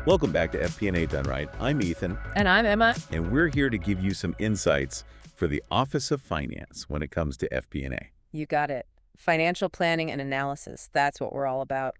Welcome back to FP&A Done Right. I'm Ethan, And I'm Emma. and we're here to give you some insights for the Office of Finance when it comes to FP&A. You got it. Financial planning and analysis. That's what we're all about.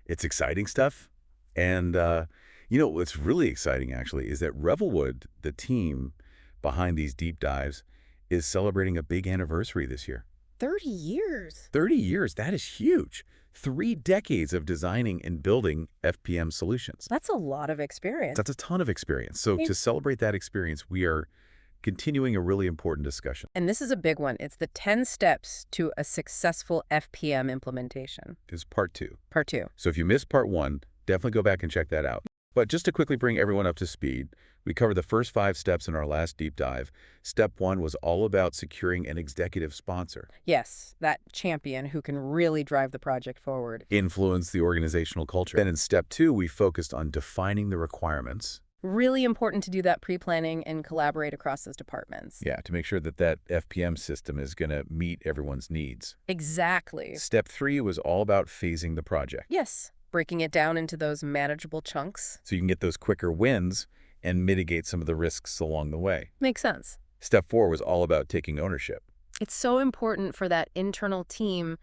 It's exciting stuff. And, what's really exciting, actually, is that Revelwood, the team behind these deep dives, is celebrating a big anniversary this year. 30 years. 30 years, that is huge. 3 decades of designing and building FPM solutions. That's a lot of experience. That's a ton of experience. So to celebrate that experience, we are continuing a really important discussion. And this is a big one. It's the 10 steps to a successful FPM implementation. This is part 2. Part 2. So if you missed part 1, definitely go back and check that out. But just to quickly bring everyone up to speed, we covered the first 5 steps in our last deep dive. Step 1 was all about securing an executive sponsor. Yes, that champion who can really drive the project forward. Influence the organizational culture. Then in step 2, we focused on defining the requirements. Really important to do that pre-planning and collaborate across those departments. Yeah, to make sure that that FPM system is going to meet everyone's needs. Exactly. Step 3 was all about phasing the project. Yes, breaking it down into those manageable chunks. So you can get those quicker wins and mitigate some of the risks along the way. Makes sense. Step 4 was all about taking ownership. It's so important for that internal team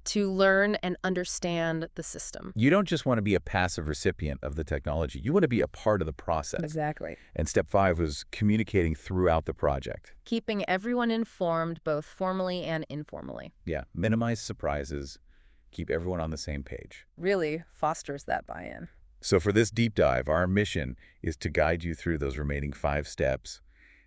to learn and understand the system. You don't just want to be a passive recipient of the technology. You want to be a part of the process. Exactly. And step 5 was communicating throughout the project. Keeping everyone informed, both formally and informally. Yeah, minimize surprises, keep everyone on the same page. Really fosters that buy-in. So for this deep dive, our mission is to guide you through those remaining 5 steps,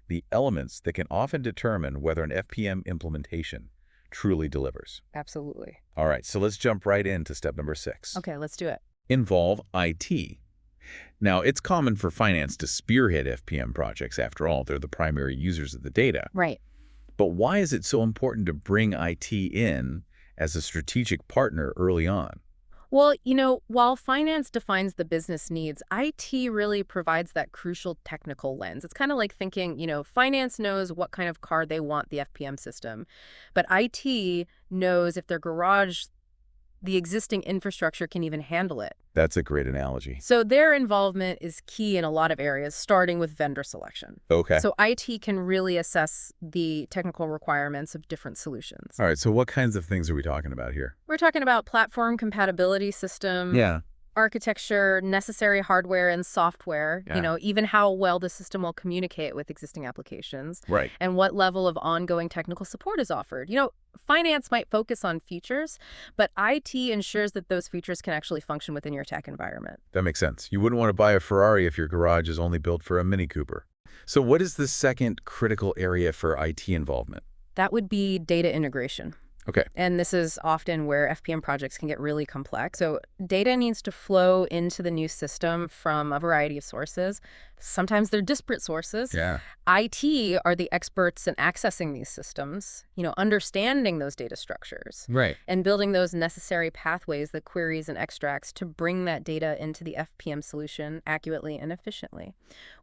the elements that can often determine whether an FPM implementation truly delivers. Absolutely. All right, so let's jump right into step number 6. Okay, let's do it. Involve IT. Now, it's common for finance to spearhead FPM projects. After all, they're the primary users of the data. Right. But why is it so important to bring IT in as a strategic partner early on? Well, while finance defines the business needs, IT really provides that crucial technical lens. It's kind of like thinking, finance knows what kind of car they want the FPM system, but IT knows if their garage, the existing infrastructure can even handle it. That's a great analogy. So their involvement is key in a lot of areas, starting with vendor selection. Okay. So IT can really assess the technical requirements of different solutions. All right, so what kinds of things are we talking about here? We're talking about platform compatibility system, architecture, necessary hardware and software, even how well the system will communicate with existing applications, Right. and what level of ongoing technical support is offered. Finance might focus on features, but IT ensures that those features can actually function within your tech environment. That makes sense. You wouldn't want to buy a Ferrari if your garage is only built for a Mini Cooper. So what is the second critical area for IT involvement? That would be data integration. Okay. And this is often where FPM projects can get really complex. So data needs to flow into the new system from a variety of sources. Sometimes they're disparate sources. Yeah. IT are the experts in accessing these systems, understanding those data structures. Right. And building those necessary pathways, the queries and extracts to bring that data into the FPM solution accurately and efficiently.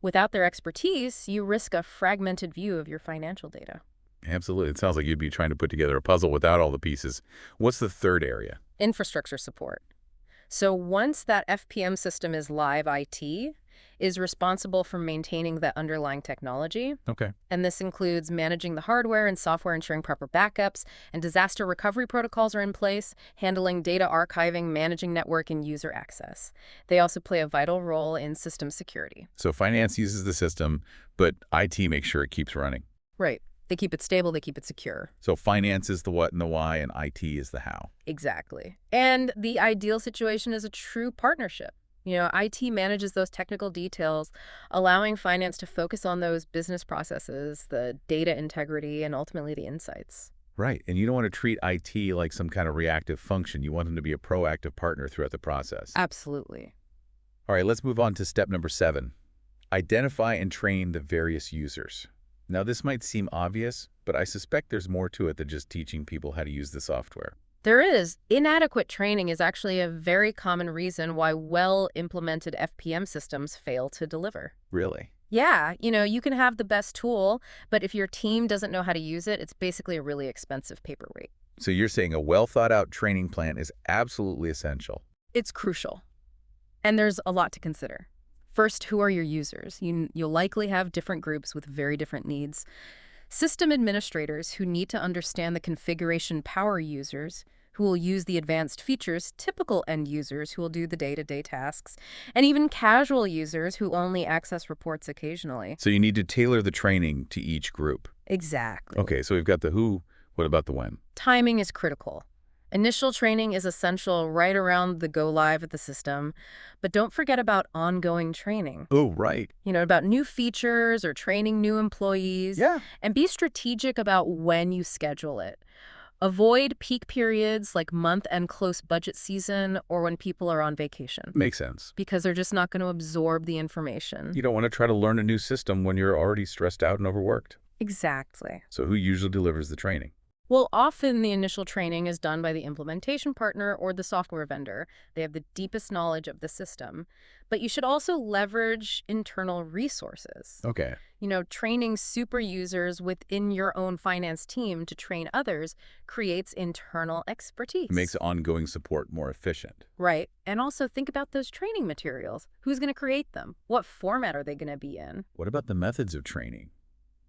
Without their expertise, you risk a fragmented view of your financial data. Absolutely. It sounds like you'd be trying to put together a puzzle without all the pieces. What's the third area? Infrastructure support. So once that FPM system is live, IT is responsible for maintaining the underlying technology. Okay. And this includes managing the hardware and software, ensuring proper backups, and disaster recovery protocols are in place, handling data archiving, managing network and user access. They also play a vital role in system security. So finance uses the system, but IT makes sure it keeps running. Right. They keep it stable, they keep it secure. So finance is the what and the why, and IT is the how. Exactly. And the ideal situation is a true partnership. IT manages those technical details, allowing finance to focus on those business processes, the data integrity, and ultimately the insights. Right. And you don't want to treat IT like some kind of reactive function. You want them to be a proactive partner throughout the process. Absolutely. All right, let's move on to step number 7. Identify and train the various users. Now, this might seem obvious, but I suspect there's more to it than just teaching people how to use the software. There is. Inadequate training is actually a very common reason why well-implemented FPM systems fail to deliver. Really? Yeah, you can have the best tool, but if your team doesn't know how to use it, it's basically a really expensive paperweight. So you're saying a well-thought-out training plan is absolutely essential. It's crucial. And there's a lot to consider. First, who are your users? You'll likely have different groups with very different needs. System administrators who need to understand the configuration power users, who will use the advanced features, typical end users who will do the day-to-day tasks, and even casual users who only access reports occasionally. So you need to tailor the training to each group. Exactly. Okay, so we've got the who. What about the when? Timing is critical. Initial training is essential right around the go live of the system, but don't forget about ongoing training. Oh, right. About new features or training new employees. Yeah. And be strategic about when you schedule it. Avoid peak periods like month-end close budget season or when people are on vacation. Makes sense. Because they're just not going to absorb the information. You don't want to try to learn a new system when you're already stressed out and overworked. Exactly. So who usually delivers the training? Well, often the initial training is done by the implementation partner or the software vendor. They have the deepest knowledge of the system. But you should also leverage internal resources. Okay. Training super users within your own finance team to train others creates internal expertise. It makes ongoing support more efficient. Right. And also think about those training materials. Who's going to create them? What format are they going to be in? What about the methods of training?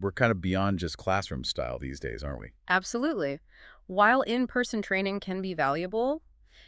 We're kind of beyond just classroom style these days, aren't we? Absolutely. While in-person training can be valuable,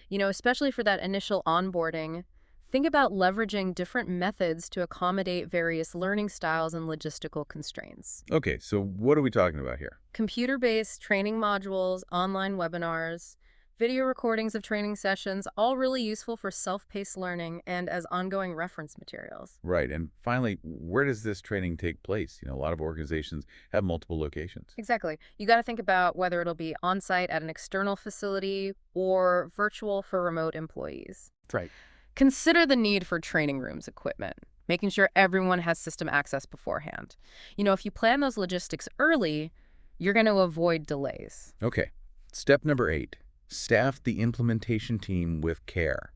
especially for that initial onboarding, think about leveraging different methods to accommodate various learning styles and logistical constraints. Okay, so what are we talking about here? Computer-based training modules, online webinars, video recordings of training sessions, all really useful for self-paced learning and as ongoing reference materials. Right, and finally, where does this training take place? A lot of organizations have multiple locations. Exactly. You got to think about whether it'll be on-site at an external facility or virtual for remote employees. Right. Consider the need for training rooms equipment, making sure everyone has system access beforehand. If you plan those logistics early, you're going to avoid delays. Okay, step number 8. Staff the implementation team with care.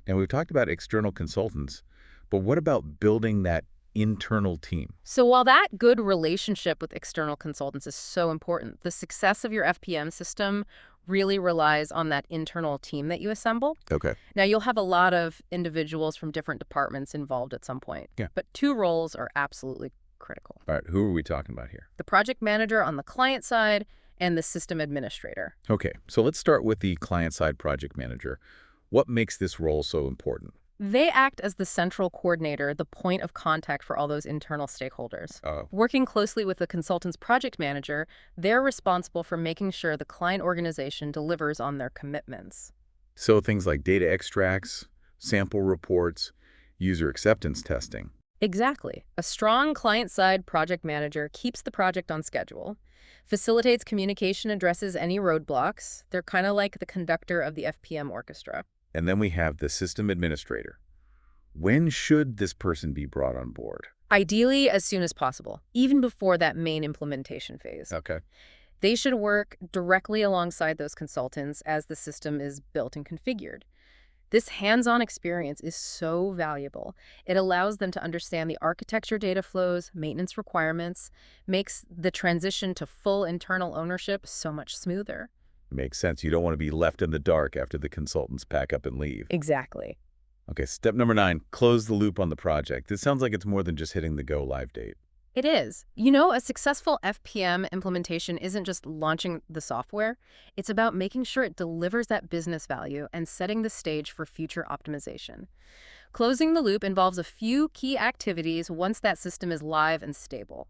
Now, we've talked about external consultants, but what about building that internal team? So while that good relationship with external consultants is so important, the success of your FPM system really relies on that internal team that you assemble. Okay. Now, you'll have a lot of individuals from different departments involved at some point. Yeah. But 2 roles are absolutely critical. All right, who are we talking about here? The project manager on the client side and the system administrator. Okay, so let's start with the client-side project manager. What makes this role so important? They act as the central coordinator, the point of contact for all those internal stakeholders. Working closely with the consultant's project manager, they're responsible for making sure the client organization delivers on their commitments. So things like data extracts, sample reports, user acceptance testing. Exactly. A strong client-side project manager keeps the project on schedule, facilitates communication, addresses any roadblocks. They're kind of like the conductor of the FPM orchestra. And then we have the system administrator. When should this person be brought on board? Ideally, as soon as possible, even before that main implementation phase. Okay. They should work directly alongside those consultants as the system is built and configured. This hands-on experience is so valuable. It allows them to understand the architecture data flows, maintenance requirements, makes the transition to full internal ownership so much smoother. Makes sense. You don't want to be left in the dark after the consultants pack up and leave. Exactly. Okay, step number 9, close the loop on the project. It sounds like it's more than just hitting the go-live date. It is. A successful FPM implementation isn't just launching the software. It's about making sure it delivers that business value and setting the stage for future optimization. Closing the loop involves a few key activities once that system is live and stable.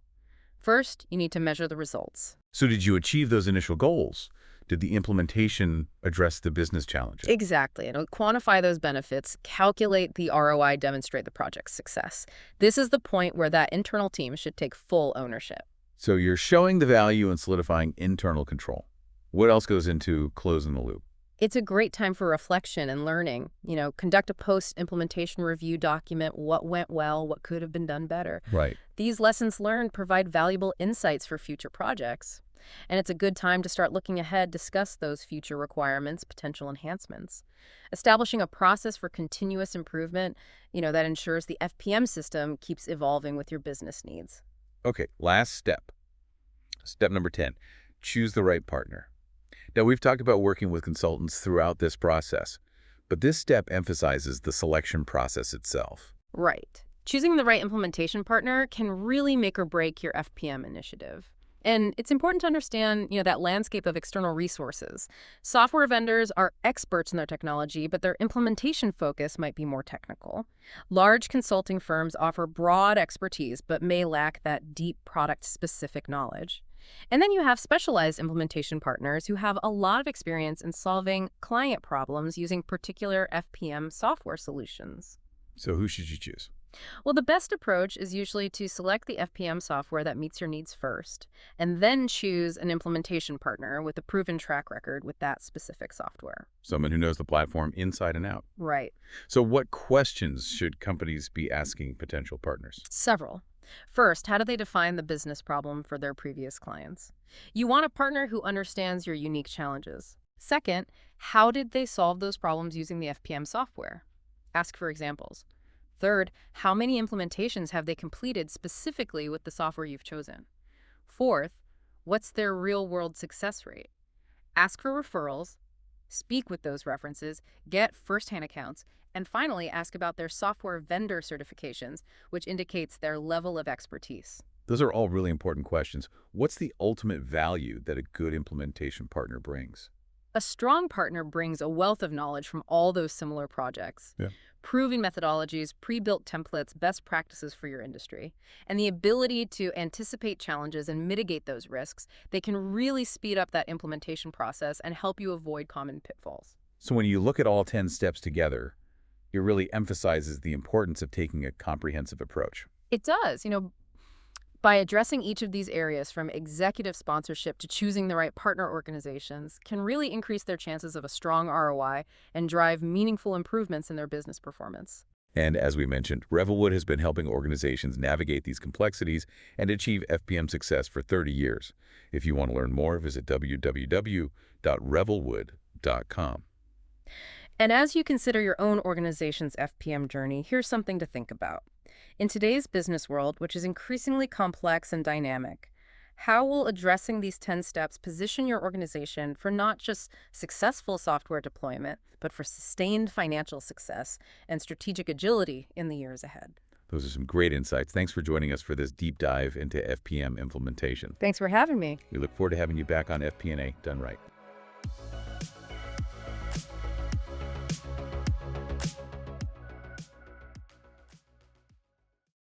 First, you need to measure the results. So did you achieve those initial goals? Did the implementation address the business challenges? Exactly. Quantify those benefits, calculate the ROI, demonstrate the project's success. This is the point where that internal team should take full ownership. So you're showing the value and solidifying internal control. What else goes into closing the loop? It's a great time for reflection and learning. Conduct a post-implementation review, document what went well, what could have been done better. Right. These lessons learned provide valuable insights for future projects. And it's a good time to start looking ahead, discuss those future requirements, potential enhancements. Establishing a process for continuous improvement, that ensures the FPM system keeps evolving with your business needs. Okay, last step. Step number 10, choose the right partner. Now, we've talked about working with consultants throughout this process, but this step emphasizes the selection process itself. Right. Choosing the right implementation partner can really make or break your FPM initiative. And it's important to understand, that landscape of external resources. Software vendors are experts in their technology, but their implementation focus might be more technical. Large consulting firms offer broad expertise, but may lack that deep product-specific knowledge. And then you have specialized implementation partners who have a lot of experience in solving client problems using particular FPM software solutions. So who should you choose? Well, the best approach is usually to select the FPM software that meets your needs first, and then choose an implementation partner with a proven track record with that specific software. Someone who knows the platform inside and out. Right. So what questions should companies be asking potential partners? Several. First, how do they define the business problem for their previous clients? You want a partner who understands your unique challenges. Second, how did they solve those problems using the FPM software? Ask for examples. Third, how many implementations have they completed specifically with the software you've chosen? Fourth, what's their real-world success rate? Ask for referrals, speak with those references, get first-hand accounts, and finally ask about their software vendor certifications, which indicates their level of expertise. Those are all really important questions. What's the ultimate value that a good implementation partner brings? A strong partner brings a wealth of knowledge from all those similar projects. Yeah. Proven methodologies, pre-built templates, best practices for your industry, and the ability to anticipate challenges and mitigate those risks. They can really speed up that implementation process and help you avoid common pitfalls. So when you look at all 10 steps together, it really emphasizes the importance of taking a comprehensive approach. It does. By addressing each of these areas, from executive sponsorship to choosing the right partner organizations, can really increase their chances of a strong ROI and drive meaningful improvements in their business performance. And as we mentioned, Revelwood has been helping organizations navigate these complexities and achieve FPM success for 30 years. If you want to learn more, visit www.revelwood.com. And as you consider your own organization's FPM journey, here's something to think about. In today's business world, which is increasingly complex and dynamic, how will addressing these 10 steps position your organization for not just successful software deployment, but for sustained financial success and strategic agility in the years ahead? Those are some great insights. Thanks for joining us for this deep dive into FPM implementation. Thanks for having me. We look forward to having you back on FP&A Done Right.